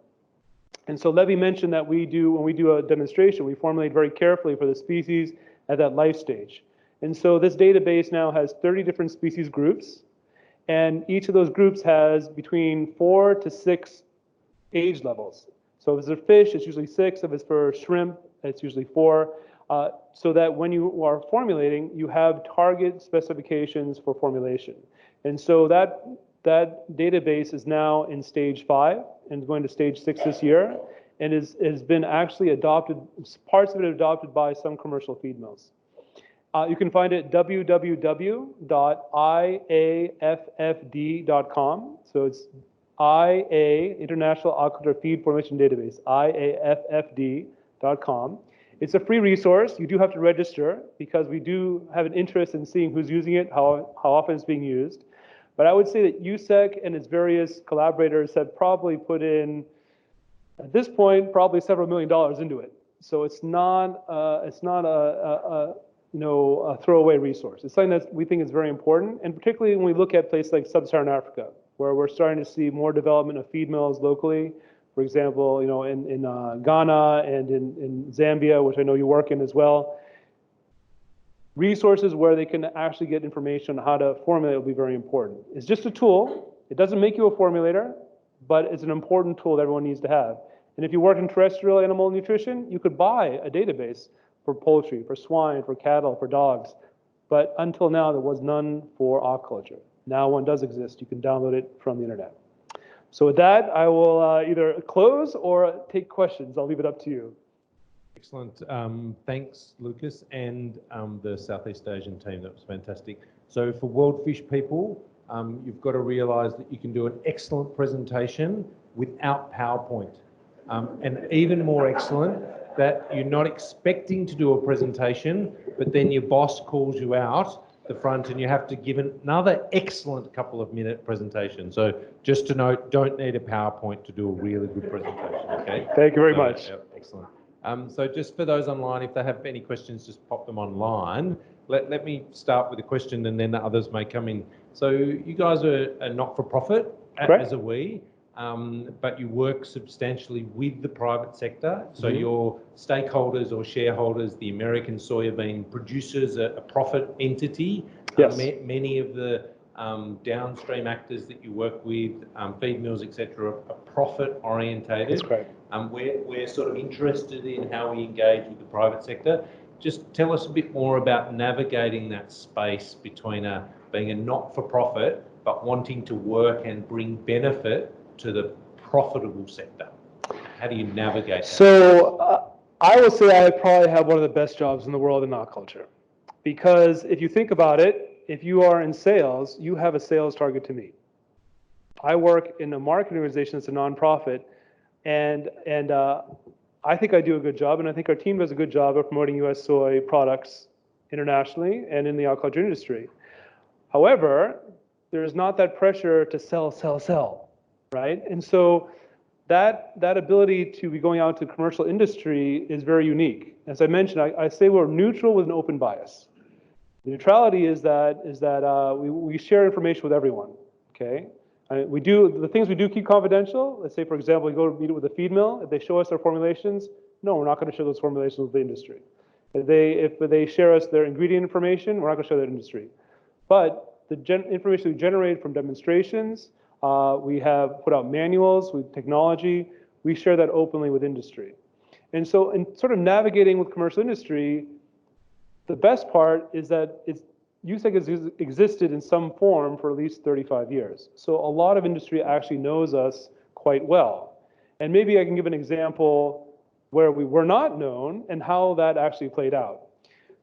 And so Levy mentioned that when we do a demonstration, we formulate very carefully for the species at that life stage. And so this database now has 30 different species groups, and each of those groups has between 4 to 6 age levels. So if it's a fish, it's usually 6. If it's for shrimp, it's usually 4. So that when you are formulating, you have target specifications for formulation. And so that database is now in stage 5 and going to stage 6 this year, and has been actually adopted, parts of it adopted by some commercial feed mills. You can find it at www.iaffd.com. So it's IA, International Aquaculture Feed Formulation Database, iaffd.com. It's a free resource. You do have to register because we do have an interest in seeing who's using it, how often it's being used. But I would say that USSEC and its various collaborators have probably put in, at this point, probably several $1 million into it. So it's not a throwaway resource. It's something that we think is very important, and particularly when we look at places like Sub-Saharan Africa, where we're starting to see more development of feed mills locally. For example, in Ghana and in Zambia, which I know you work in as well. Resources where they can actually get information on how to formulate will be very important. It's just a tool. It doesn't make you a formulator, but it's an important tool that everyone needs to have. And if you work in terrestrial animal nutrition, you could buy a database for poultry, for swine, for cattle, for dogs. But until now, there was none for aquaculture. Now one does exist. You can download it from the internet. So with that, I will either close or take questions. I'll leave it up to you. Excellent. Thanks, Lukas, and the Southeast Asian team. That was fantastic. So for WorldFish people, you've got to realise that you can do an excellent presentation without PowerPoint. And even more excellent, that you're not expecting to do a presentation, but then your boss calls you out the front and you have to give another excellent couple of minute presentation. So just to note, don't need a PowerPoint to do a really good presentation, okay? Thank you very much. Yeah, excellent. So just for those online, if they have any questions, just pop them online. Let me start with a question and then the others may come in. So you guys are a not-for-profit, as are we. But you work substantially with the private sector. So your stakeholders or shareholders, the American soybean producers, a profit entity. Yes. Many of the downstream actors that you work with, feed mills, etc., are profit orientated. That's correct. We're sort of interested in how we engage with the private sector. Just tell us a bit more about navigating that space between being a not-for-profit but wanting to work and bring benefit to the profitable sector. How do you navigate that? So I would say I probably have one of the best jobs in the world in aquaculture, because if you think about it, if you are in sales, you have a sales target to meet. I work in a marketing organization that's a nonprofit, and I think I do a good job, and I think our team does a good job of promoting U.S. soy products internationally and in the aquaculture industry. However, there's not that pressure to sell. Right? And so that ability to be going out to commercial industry is very unique. As I mentioned, I say we're neutral with an open bias. The neutrality is that we share information with everyone. okay? We do, the things we do keep confidential, let's say, for example, we go to meet with a feed mill, if they show us their formulations, no, we're not going to share those formulations with the industry. If they share us their ingredient information, we're not going to share that industry. But the information we generate from demonstrations, we have put out manuals with technology, we share that openly with industry. And so in sort of navigating with commercial industry, the best part is that USSEC has existed in some form for at least 35 years. So a lot of industry actually knows us quite well. And maybe I can give an example where we were not known and how that actually played out.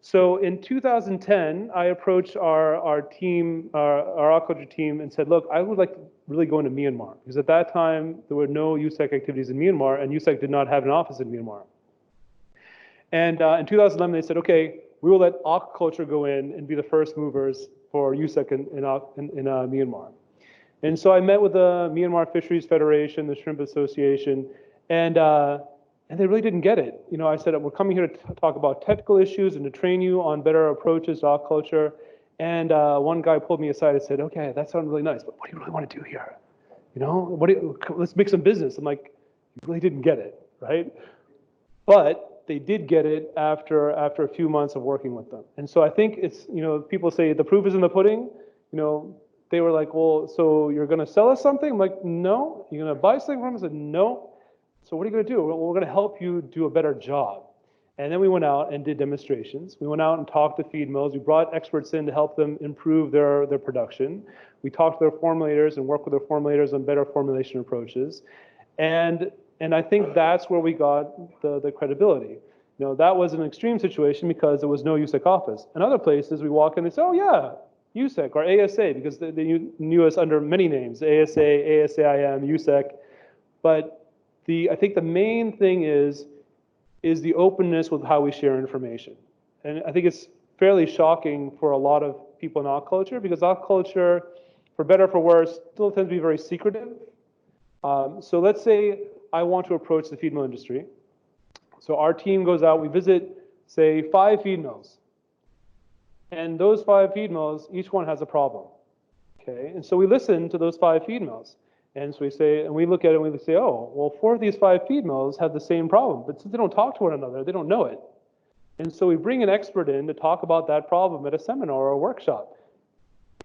So in 2010, I approached our team, our aquaculture team, and said, look, I would like to really go into Myanmar, because at that time, there were no USSEC activities in Myanmar, and USSEC did not have an office in Myanmar. And in 2011, they said, okay, we will let aquaculture go in and be the first movers for USSEC in Myanmar. And so I met with the Myanmar Fisheries Federation, the Shrimp Association, and they really didn't get it. You know, I said, we're coming here to talk about technical issues and to train you on better approaches to aquaculture. And one guy pulled me aside and said, okay, that sounds really nice, but what do you really want to do here? You know, let's make some business. I'm like, you really didn't get it, right? But they did get it after a few months of working with them. And so I think it's, you know, people say the proof is in the pudding. You know, they were like, well, so you're going to sell us something? I'm like, no. You're going to buy something from us? I said, no. So what are you going to do? Well, we're going to help you do a better job. And then we went out and did demonstrations. We went out and talked to feed mills. We brought experts in to help them improve their production. We talked to their formulators and worked with their formulators on better formulation approaches. And I think that's where we got the credibility. You know, that was an extreme situation because there was no USSEC office. In other places, we walk in and they say, oh yeah, USSEC or ASA, because they knew us under many names, ASA, ASAIM, USSEC. But I think the main thing is the openness with how we share information. And I think it's fairly shocking for a lot of people in aquaculture, because aquaculture, for better or for worse, still tends to be very secretive. So let's say I want to approach the feed mill industry. So our team goes out, we visit, say, 5 feed mills. And those 5 feed mills, each one has a problem. Okay, and so we listen to those 5 feed mills. And so we say, and we look at it and we say, oh, well, 4 of these 5 feed mills have the same problem, but since they don't talk to one another, they don't know it. And so we bring an expert in to talk about that problem at a seminar or a workshop.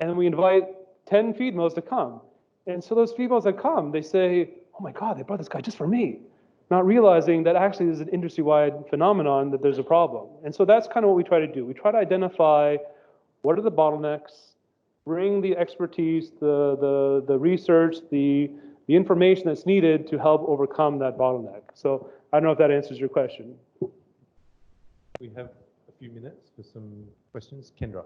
And we invite 10 feed mills to come. And so those feed mills that come, they say, oh my God, they brought this guy just for me. Not realizing that actually there's an industry-wide phenomenon that there's a problem. And so that's kind of what we try to do. We try to identify what are the bottlenecks, bring the expertise, the research, the information that's needed to help overcome that bottleneck. So I don't know if that answers your question. We have a few minutes for some questions. Kendra.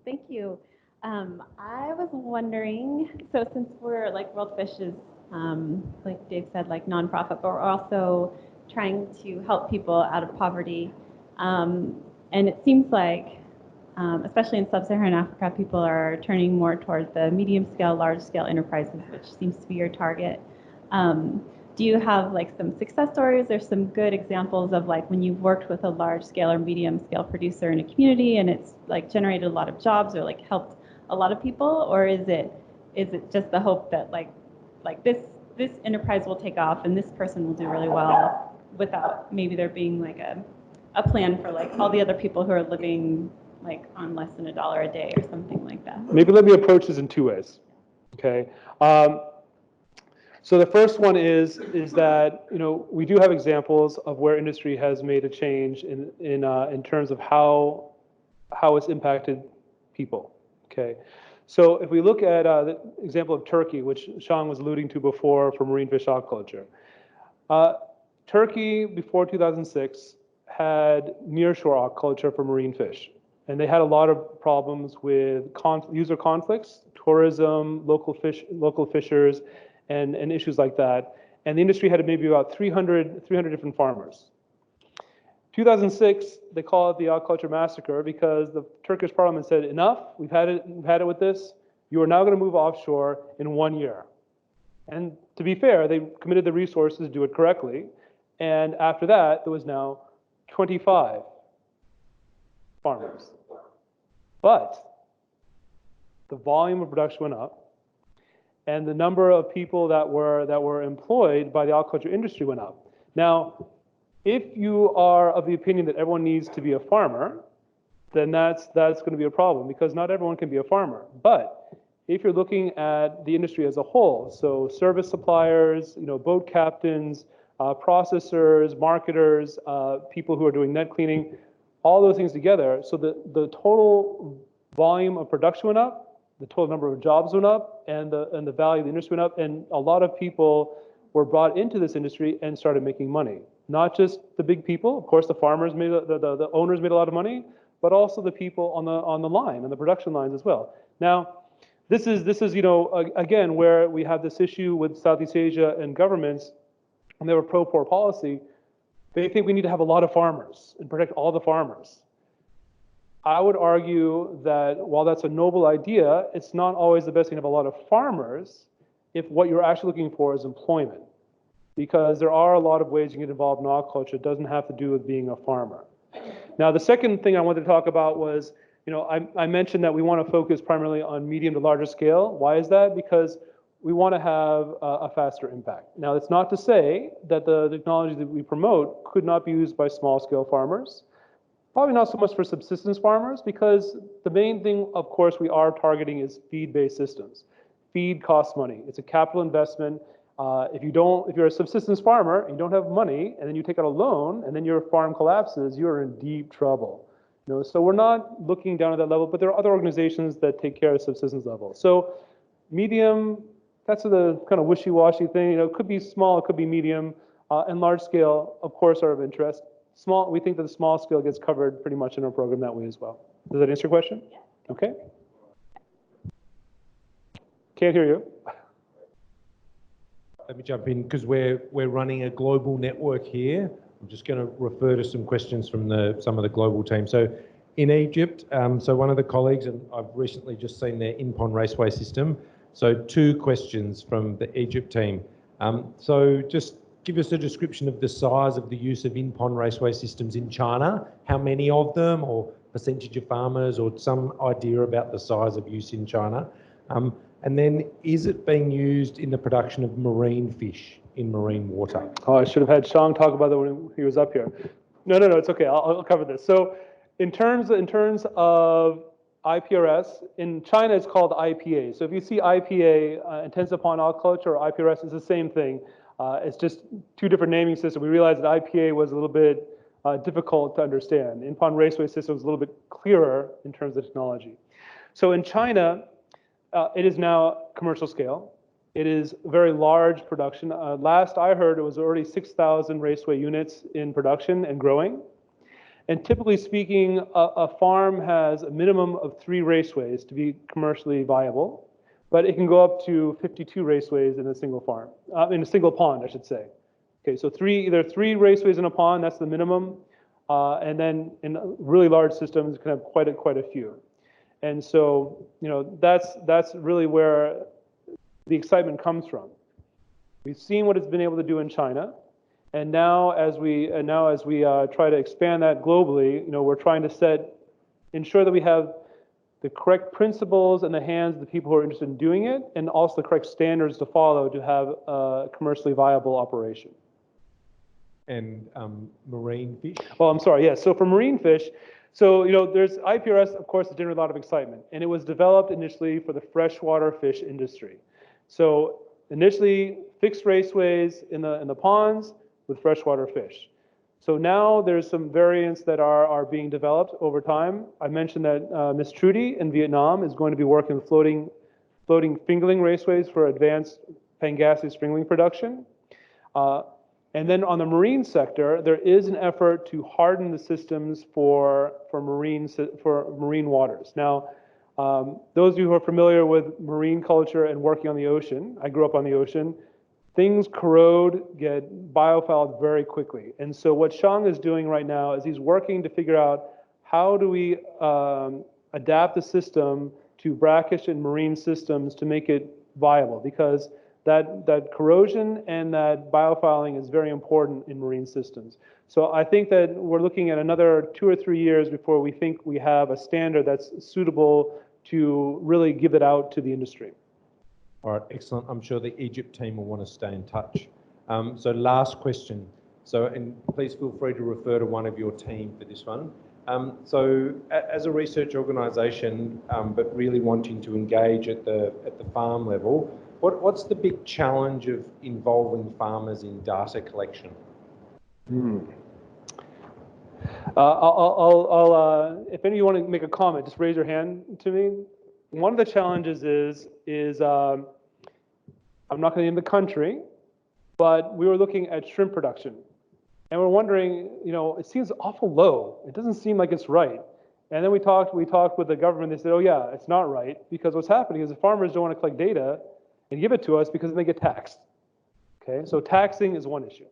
Thank you. I was wondering, so since we're like WorldFish is, like Dave said, like nonprofit, but we're also trying to help people out of poverty. And it seems like, especially in sub-Saharan Africa, people are turning more towards the medium scale, large scale enterprises, which seems to be your target. Do you have like some success stories or some good examples of like when you've worked with a large scale or medium scale producer in a community and it's like generated a lot of jobs or like helped a lot of people? Or is it just the hope that like this enterprise will take off and this person will do really well without maybe there being like a plan for like all the other people who are living like on less than $1 a day or something like that? Maybe let me approach this in 2 ways. Okay. So the first one is that, you know, we do have examples of where industry has made a change in terms of how it's impacted people. Okay. So if we look at the example of Turkey, which Sean was alluding to before for marine fish aquaculture, Turkey before 2006 had nearshore aquaculture for marine fish. And they had a lot of problems with user conflicts, tourism, local fishers, and issues like that. And the industry had maybe about 300 different farmers. 2006, they call it the Aquaculture Massacre because the Turkish parliament said, enough, we've had it with this. You are now going to move offshore in 1 year. And to be fair, they committed the resources to do it correctly. And after that, there was now 25 farmers. But the volume of production went up, and the number of people that were employed by the aquaculture industry went up. Now, if you are of the opinion that everyone needs to be a farmer, then that's going to be a problem, because not everyone can be a farmer. But if you're looking at the industry as a whole, so service suppliers, boat captains, processors, marketers, people who are doing net cleaning, all those things together, so the total volume of production went up, the total number of jobs went up, and the value of the industry went up, and a lot of people were brought into this industry and started making money. Not just the big people, of course, the farmers made, the owners made a lot of money, but also the people on the line, on the production lines as well. Now, this is again where we have this issue with Southeast Asia and governments, and they were pro-poor policy. They think we need to have a lot of farmers and protect all the farmers. I would argue that while that's a noble idea, it's not always the best thing to have a lot of farmers if what you're actually looking for is employment. Because there are a lot of ways you can get involved in aquaculture. It doesn't have to do with being a farmer. Now, the second thing I wanted to talk about was, I mentioned that we want to focus primarily on medium to larger scale. Why is that? Because we want to have a faster impact. Now, it's not to say that the technology that we promote could not be used by small scale farmers. Probably not so much for subsistence farmers, because the main thing, of course, we are targeting is feed-based systems. Feed costs money. It's a capital investment. If you're a subsistence farmer and you don't have money, and then you take out a loan, and then your farm collapses, you're in deep trouble. So we're not looking down at that level, but there are other organizations that take care of subsistence level. So medium, that's the kind of wishy-washy thing. It could be small, it could be medium, and large scale, of course, are of interest. Small, we think that the small scale gets covered pretty much in our program that way as well. Does that answer your question? Yeah. Okay. Can't hear you. Let me jump in, because we're running a global network here. I'm just going to refer to some questions from some of the global team. So in Egypt, so one of the colleagues, and I've recently just seen their in-pond raceway system. So 2 questions from the Egypt team. So just give us a description of the size of the use of in-pond raceway systems in China. How many of them, or percentage of farmers, or some idea about the size of use in China? And then, is it being used in the production of marine fish in marine water? Oh, I should have had Shang talk about that when he was up here. No, it's okay. I'll cover this. So, in terms of IPRS, in China it's called IPA. So if you see IPA, intensive pond aquaculture, or IPRS, is the same thing. It's just 2 different naming systems. We realized that IPA was a little bit difficult to understand. In-pond raceway system was a little bit clearer in terms of technology. So in China, it is now commercial scale. It is very large production. Last I heard, it was already 6,000 raceway units in production and growing. And typically speaking, a farm has a minimum of 3 raceways to be commercially viable, but it can go up to 52 raceways in a single farm, in a single pond, I should say. Okay, so either 3 raceways in a pond, that's the minimum, and then in really large systems, you can have quite a few. And so, that's really where the excitement comes from. We've seen what it's been able to do in China, and now as we try to expand that globally, we're trying to ensure that we have the correct principles in the hands of the people who are interested in doing it, and also the correct standards to follow to have a commercially viable operation. And marine fish? Oh, I'm sorry, yes. So for marine fish, there's IPRS, of course, it generated a lot of excitement, and it was developed initially for the freshwater fish industry. So initially, fixed raceways in the ponds with freshwater fish. So now there's some variants that are being developed over time. I mentioned that Ms. Trudy in Vietnam is going to be working with floating fingerling raceways for advanced Pangasius fingerling production. And then on the marine sector, there is an effort to harden the systems for marine waters. Now, those of you who are familiar with marine culture and working on the ocean, I grew up on the ocean, things corrode, get biofouled very quickly. And so what Shang is doing right now is he's working to figure out how do we adapt the system to brackish and marine systems to make it viable, because that corrosion and that biofouling is very important in marine systems. So I think that we're looking at another 2 or 3 years before we think we have a standard that's suitable to really give it out to the industry. All right, excellent. I'm sure the Egypt team will want to stay in touch. So last question. So, and please feel free to refer to one of your team for this one. So as a research organisation, but really wanting to engage at the farm level, what's the big challenge of involving farmers in data collection? If any of you want to make a comment, just raise your hand to me. One of the challenges is I'm not going to name the country, but we were looking at shrimp production. And we're wondering, you know, it seems awful low. It doesn't seem like it's right. And then we talked with the government. They said, oh yeah, it's not right, because what's happening is the farmers don't want to collect data and give it to us because they get taxed. Okay, so taxing is one issue.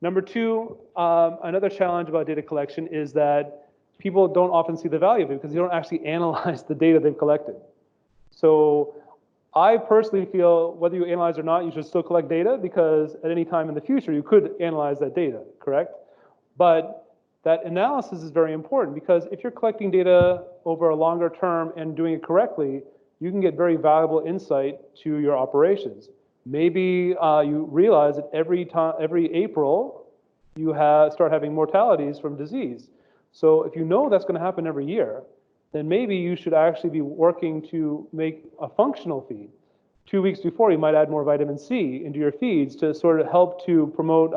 Number two, another challenge about data collection is that people don't often see the value of it because they don't actually analyze the data they've collected. So I personally feel whether you analyze or not, you should still collect data, because at any time in the future, you could analyze that data, correct? But that analysis is very important, because if you're collecting data over a longer term and doing it correctly, you can get very valuable insight to your operations. Maybe you realize that every April, you start having mortalities from disease. So if you know that's going to happen every year, then maybe you should actually be working to make a functional feed. 2 weeks before, you might add more vitamin C into your feeds to sort of help to promote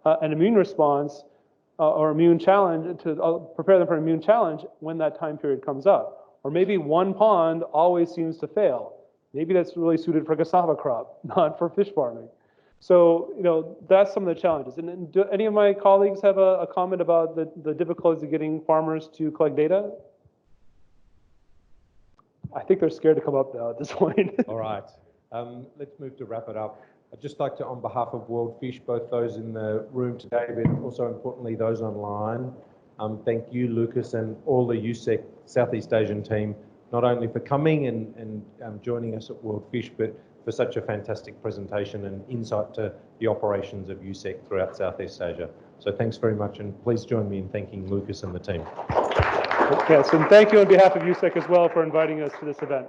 an immune response or immune challenge, to prepare them for an immune challenge when that time period comes up. Or maybe one pond always seems to fail. Maybe that's really suited for cassava crop, not for fish farming. So, you know, that's some of the challenges. And do any of my colleagues have a comment about the difficulties of getting farmers to collect data? I think they're scared to come up now at this point. All right, let's move to wrap it up. I'd just like to, on behalf of WorldFish, both those in the room today, but also importantly those online, thank you, Lukas, and all the USSEC Southeast Asian team, not only for coming and joining us at WorldFish, but for such a fantastic presentation and insight to the operations of USSEC throughout Southeast Asia. So thanks very much, and please join me in thanking Lukas and the team. Yes, and thank you on behalf of USSEC as well for inviting us to this event.